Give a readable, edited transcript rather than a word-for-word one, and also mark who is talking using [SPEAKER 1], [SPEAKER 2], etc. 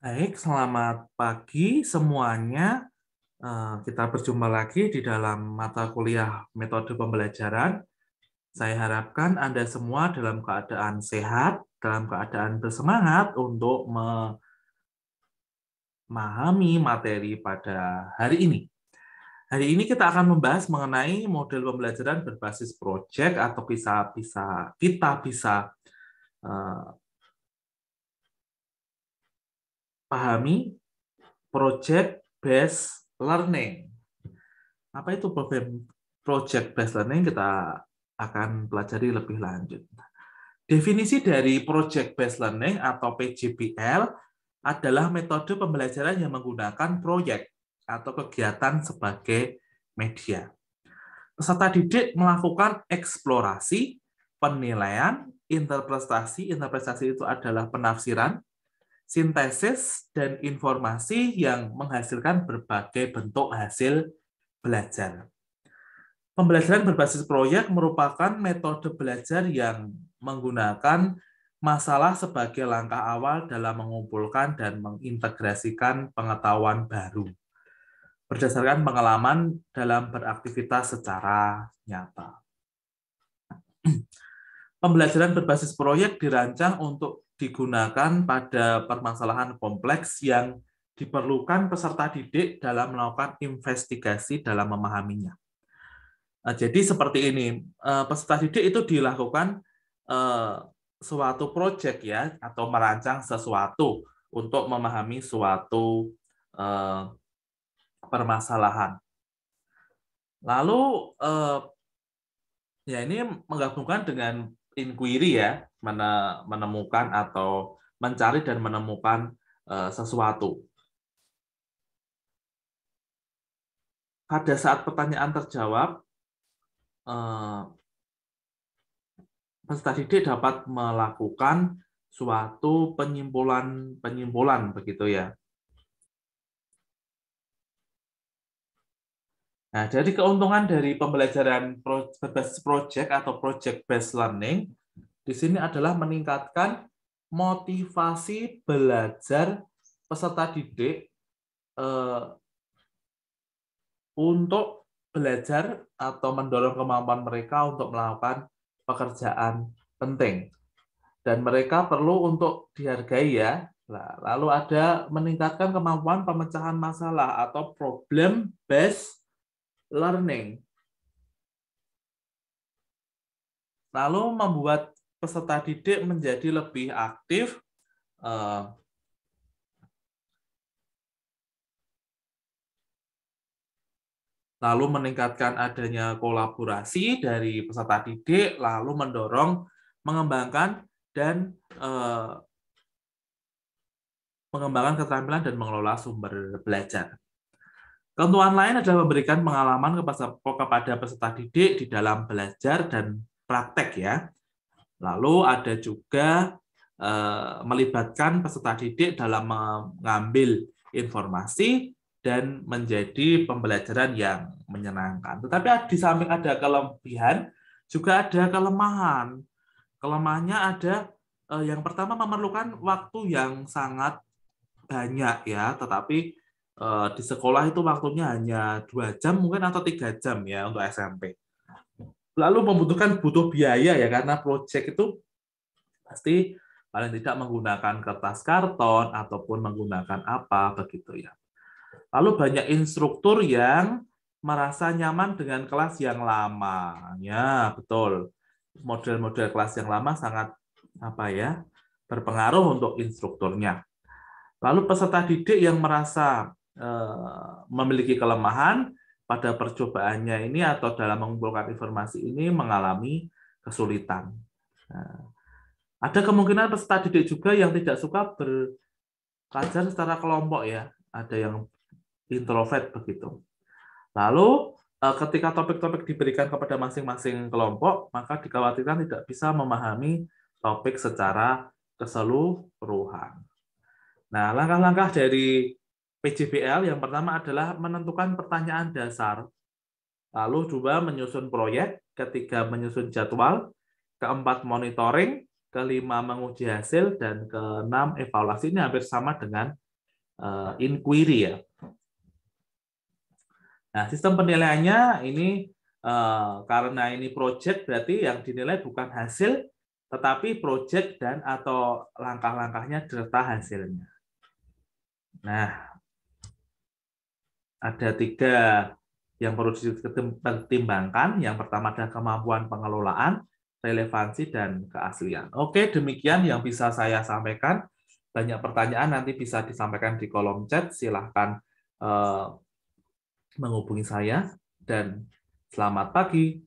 [SPEAKER 1] Baik, selamat pagi semuanya. Kita berjumpa lagi di dalam mata kuliah metode pembelajaran. Saya harapkan Anda semua dalam keadaan sehat, dalam keadaan bersemangat untuk memahami materi pada hari ini. Hari ini kita akan membahas mengenai model pembelajaran berbasis proyek atau kita bisa eh, pahami project based learning. Apa itu project based learning? Kita akan pelajari lebih lanjut. Definisi dari project based learning atau PJBL adalah metode pembelajaran yang menggunakan proyek atau kegiatan sebagai media. Peserta didik melakukan eksplorasi, penilaian, interpretasi. Interpretasi itu adalah penafsiran, sintesis, dan informasi yang menghasilkan berbagai bentuk hasil belajar. Pembelajaran berbasis proyek merupakan metode belajar yang menggunakan masalah sebagai langkah awal dalam mengumpulkan dan mengintegrasikan pengetahuan baru berdasarkan pengalaman dalam beraktivitas secara nyata. Pembelajaran berbasis proyek dirancang untuk digunakan pada permasalahan kompleks yang diperlukan peserta didik dalam melakukan investigasi dalam memahaminya. Jadi seperti ini, peserta didik itu dilakukan suatu proyek ya, atau merancang sesuatu untuk memahami suatu permasalahan. Lalu ya ini menggabungkan dengan inquiry ya, menemukan atau mencari dan menemukan sesuatu. Pada saat pertanyaan terjawab, peserta didik dapat melakukan suatu penyimpulan begitu ya. Nah, jadi keuntungan dari pembelajaran berbasis project atau project based learning di sini adalah meningkatkan motivasi belajar peserta didik untuk belajar atau mendorong kemampuan mereka untuk melakukan pekerjaan penting. Dan mereka perlu untuk dihargai ya. Lalu ada meningkatkan kemampuan pemecahan masalah atau problem based learning. Lalu membuat peserta didik menjadi lebih aktif, lalu meningkatkan adanya kolaborasi dari peserta didik, lalu mendorong, mengembangkan, dan mengembangkan keterampilan dan mengelola sumber belajar. Keuntungan lain adalah memberikan pengalaman kepada peserta didik di dalam belajar dan praktek ya. Lalu ada juga melibatkan peserta didik dalam mengambil informasi dan menjadi pembelajaran yang menyenangkan. Tetapi di samping ada kelebihan, juga ada kelemahan. Kelemahannya ada yang pertama memerlukan waktu yang sangat banyak ya, tetapi di sekolah itu waktunya hanya 2 jam mungkin atau 3 jam ya untuk SMP. Lalu butuh biaya ya, karena proyek itu pasti paling tidak menggunakan kertas karton ataupun menggunakan apa begitu ya. Lalu banyak instruktur yang merasa nyaman dengan kelas yang lama. Ya, betul. Model-model kelas yang lama sangat berpengaruh untuk instrukturnya. Lalu peserta didik yang merasa memiliki kelemahan pada percobaannya ini atau dalam mengumpulkan informasi ini mengalami kesulitan. Ada kemungkinan peserta didik juga yang tidak suka belajar secara kelompok ya. Ada yang introvert begitu. Lalu ketika topik-topik diberikan kepada masing-masing kelompok, maka dikhawatirkan tidak bisa memahami topik secara keseluruhan. Nah, langkah-langkah dari PJBL yang pertama adalah menentukan pertanyaan dasar, lalu 2 menyusun proyek, ketiga menyusun jadwal, keempat monitoring, kelima menguji hasil, dan keenam evaluasi. Ini hampir sama dengan inquiry ya. Nah, sistem penilaiannya ini karena ini project berarti yang dinilai bukan hasil tetapi project dan atau langkah-langkahnya serta hasilnya. Nah, ada 3 yang perlu dipertimbangkan. Yang pertama adalah kemampuan pengelolaan, relevansi, dan keaslian. Oke, demikian yang bisa saya sampaikan. Banyak pertanyaan nanti bisa disampaikan di kolom chat. Silahkan menghubungi saya, dan selamat pagi.